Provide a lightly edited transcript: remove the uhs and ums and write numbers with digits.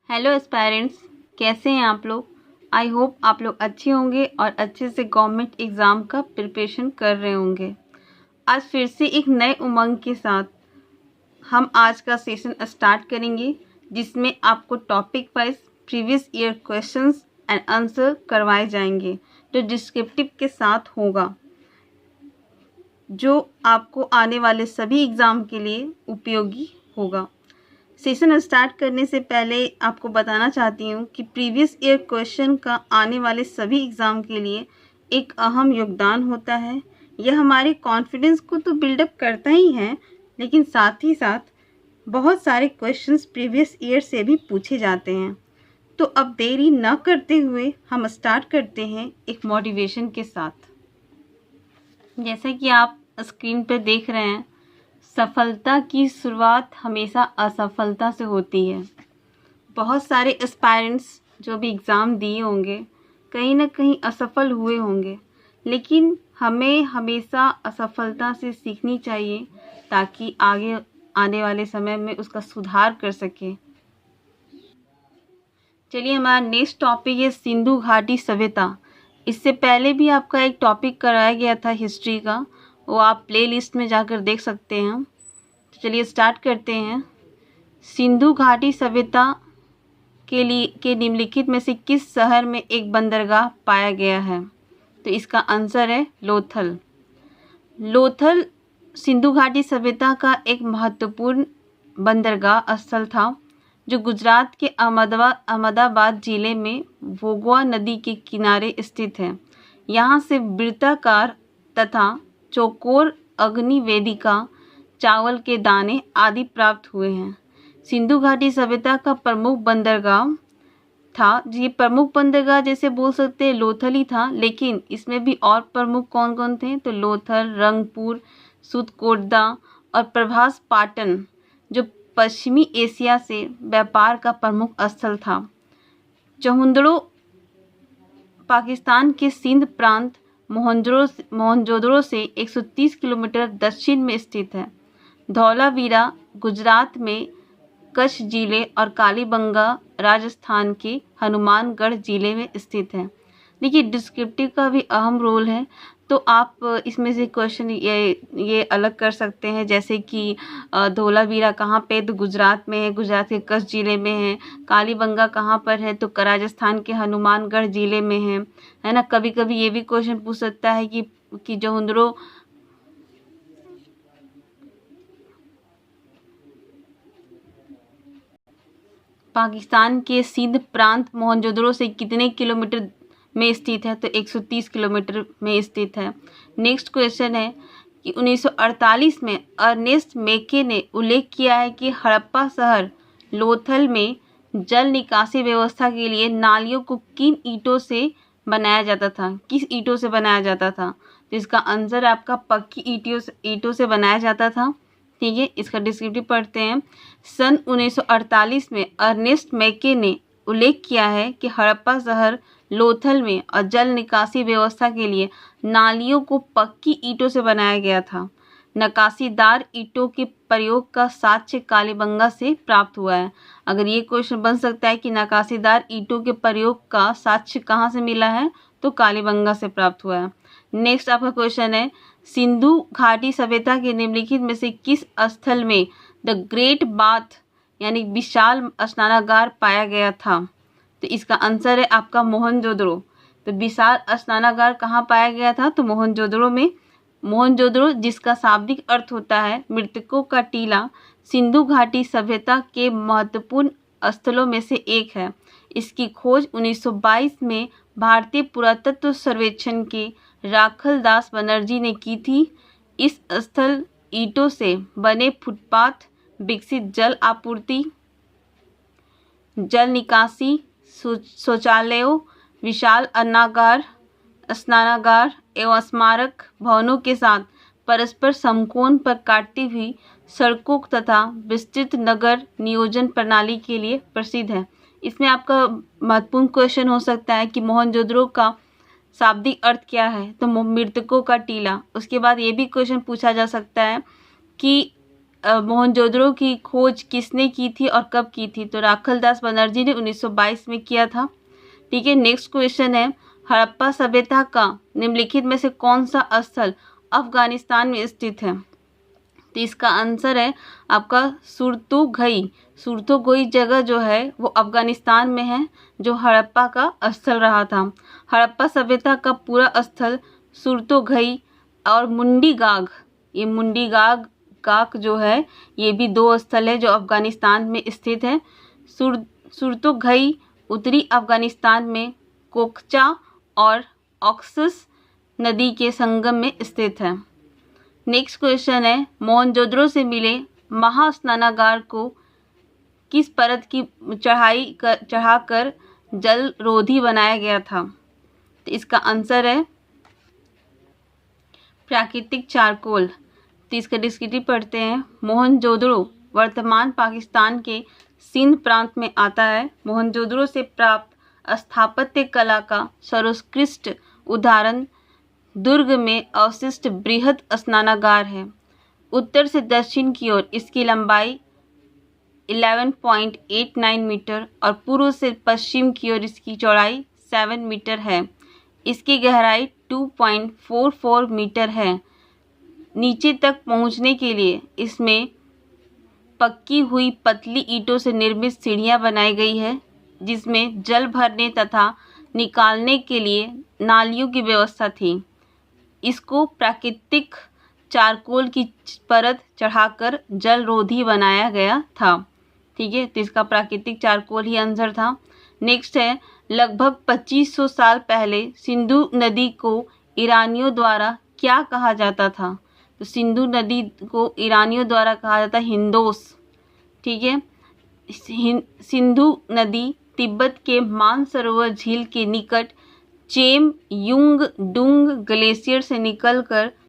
Hello aspirants, कैसे हैं आप लोग। आई होप आप लोग अच्छे होंगे और अच्छे से गवर्नमेंट एग्ज़ाम का प्रिपरेशन कर रहे होंगे। आज फिर से एक नए उमंग के साथ हम आज का सेशन स्टार्ट करेंगे, जिसमें आपको topic wise previous year questions and answer करवाए जाएंगे, जो डिस्क्रिप्टिव के साथ होगा, जो आपको आने वाले सभी एग्ज़ाम के लिए उपयोगी होगा। सेशन स्टार्ट करने से पहले आपको बताना चाहती हूँ कि प्रीवियस ईयर क्वेश्चन का आने वाले सभी एग्ज़ाम के लिए एक अहम योगदान होता है। यह हमारे कॉन्फिडेंस को तो बिल्डअप करता ही है, लेकिन साथ ही साथ बहुत सारे क्वेश्चंस प्रीवियस ईयर से भी पूछे जाते हैं। तो अब देरी न करते हुए हम स्टार्ट करते हैं एक मोटिवेशन के साथ। जैसा कि आप स्क्रीन पर देख रहे हैं, सफलता की शुरुआत हमेशा असफलता से होती है। बहुत सारे एस्पायरेंट्स जो भी एग्ज़ाम दिए होंगे, कहीं ना कहीं असफल हुए होंगे, लेकिन हमें हमेशा असफलता से सीखनी चाहिए ताकि आगे आने वाले समय में उसका सुधार कर सकें। चलिए, हमारा नेक्स्ट टॉपिक है सिंधु घाटी सभ्यता। इससे पहले भी आपका एक टॉपिक कराया गया था हिस्ट्री का, वो आप प्ले लिस्ट में जाकर देख सकते हैं। तो चलिए स्टार्ट करते हैं। सिंधु घाटी सभ्यता के निम्नलिखित में से किस शहर में एक बंदरगाह पाया गया है? तो इसका आंसर है लोथल। लोथल सिंधु घाटी सभ्यता का एक महत्वपूर्ण बंदरगाह स्थल था, जो गुजरात के अहमदाबाद जिले में भोगवा नदी के किनारे स्थित है। यहाँ से वृत्ताकार तथा चौकोर अग्नि वेदिका, चावल के दाने आदि प्राप्त हुए हैं। सिंधु घाटी सभ्यता का प्रमुख बंदरगाह था, ये प्रमुख बंदरगाह जैसे बोल सकते हैं लोथल ही था, लेकिन इसमें भी और प्रमुख कौन कौन थे? तो लोथल, रंगपुर, सुतकोटदा और प्रभास पाटन, जो पश्चिमी एशिया से व्यापार का प्रमुख स्थल था। चहुंदड़ो पाकिस्तान के सिंध प्रांत मोहनजोदड़ो से 130 किलोमीटर दक्षिण में स्थित है। धौलावीरा गुजरात में कच्छ जिले और कालीबंगा राजस्थान के हनुमानगढ़ जिले में स्थित है। देखिए, डिस्क्रिप्टिव का भी अहम रोल है, तो आप इसमें से क्वेश्चन ये अलग कर सकते हैं, जैसे कि धौलावीरा कहाँ पे? तो गुजरात में है, गुजरात के कच्छ जिले में है। कालीबंगा कहाँ पर है? तो राजस्थान के हनुमानगढ़ जिले में है ना। कभी कभी ये भी क्वेश्चन पूछ सकता है कि चहुंदड़ो पाकिस्तान के सिंध प्रांत मोहनजोदड़ो से कितने किलोमीटर में स्थित है? तो 130 किलोमीटर में स्थित है। नेक्स्ट क्वेश्चन है कि 1948 में अर्नेस्ट मेके ने उल्लेख किया है कि हड़प्पा शहर लोथल में जल निकासी व्यवस्था के लिए नालियों को किन ईंटों से बनाया जाता था? किस ईंटों से बनाया जाता था? तो इसका आंसर आपका पक्की ईंटों से बनाया जाता था। ठीक है, इसका डिस्क्रिप्टिव पढ़ते हैं। सन 1948 में अर्नेस्ट मैके ने उल्लेख किया है कि हड़प्पा शहर लोथल में और जल निकासी व्यवस्था के लिए नालियों को पक्की ईंटों से बनाया गया था। नकासीदार ईंटों के प्रयोग का साक्ष्य कालीबंगा से प्राप्त हुआ है। अगर ये क्वेश्चन बन सकता है कि नकासीदार ईंटों के प्रयोग का साक्ष्य कहाँ से मिला है, तो कालीबंगा से प्राप्त हुआ है। नेक्स्ट आपका क्वेश्चन है, सिंधु घाटी सभ्यता के निम्नलिखित में से किस स्थल में द ग्रेट बाथ यानी विशाल स्नानागार पाया गया था? तो इसका आंसर है आपका मोहनजोदड़ो। तो विशाल स्नानागार कहाँ पाया गया था? तो मोहनजोदड़ो में। मोहनजोदड़ो, जिसका शाब्दिक अर्थ होता है मृतकों का टीला, सिंधु घाटी सभ्यता के महत्वपूर्ण स्थलों में से एक है। इसकी खोज 1922 में भारतीय पुरातत्व सर्वेक्षण के राखल दास बनर्जी ने की थी। इस स्थल ईंटों से बने फुटपाथ, विकसित जल आपूर्ति, जल निकासी, शौचालयों, विशाल अन्नागार, स्नानागार एवं स्मारक भवनों के साथ परस्पर समकोण पर काटती हुई सड़कों तथा विस्तृत नगर नियोजन प्रणाली के लिए प्रसिद्ध है। इसमें आपका महत्वपूर्ण क्वेश्चन हो सकता है कि मोहनजोदड़ो का शाब्दिक अर्थ क्या है? तो मृतकों का टीला। उसके बाद ये भी क्वेश्चन पूछा जा सकता है कि मोहनजोदड़ो की खोज किसने की थी और कब की थी? तो राखलदास बनर्जी ने 1922 में किया था। ठीक है, नेक्स्ट क्वेश्चन है, हड़प्पा सभ्यता का निम्नलिखित में से कौन सा स्थल अफगानिस्तान में स्थित है? तो इसका आंसर है आपका सुरतुघई। सुरतुघई जगह जो है वो अफगानिस्तान में है, जो हड़प्पा का स्थल रहा था। हड़प्पा सभ्यता का पूरा स्थल सुरतुघई और मुंडीगाग, ये मुंडीगाग जो है ये भी दो स्थल है जो अफगानिस्तान में स्थित है। सुरतुघई उत्तरी अफगानिस्तान में कोकचा और ऑक्सस नदी के संगम में स्थित है। नेक्स्ट क्वेश्चन है, मोहनजोदड़ो से मिले महास्नानागार को किस परत की चढ़ाकर जलरोधी बनाया गया था? तो इसका आंसर है प्राकृतिक चारकोल। तो इसका डिस्क्रिप्टिव पढ़ते हैं। मोहनजोदड़ो वर्तमान पाकिस्तान के सिंध प्रांत में आता है। मोहनजोदड़ो से प्राप्त स्थापत्य कला का सर्वोत्कृष्ट उदाहरण दुर्ग में अवशिष्ट बृहद स्नानागार है। उत्तर से दक्षिण की ओर इसकी लंबाई 11.89 मीटर और पूर्व से पश्चिम की ओर इसकी चौड़ाई 7 मीटर है। इसकी गहराई 2.44 मीटर है। नीचे तक पहुंचने के लिए इसमें पक्की हुई पतली ईंटों से निर्मित सीढ़ियां बनाई गई है, जिसमें जल भरने तथा निकालने के लिए नालियों की व्यवस्था थी। इसको प्राकृतिक चारकोल की परत चढ़ाकर जलरोधी बनाया गया था। ठीक है, तो इसका प्राकृतिक चारकोल ही आंसर था। नेक्स्ट है, लगभग 2500 साल पहले सिंधु नदी को ईरानियों द्वारा क्या कहा जाता था? तो सिंधु नदी को ईरानियों द्वारा कहा जाता है हिंदोस। ठीक है, सिंधु नदी तिब्बत के मानसरोवर झील के निकट चेम युंग डुंग ग्लेशियर से निकलकर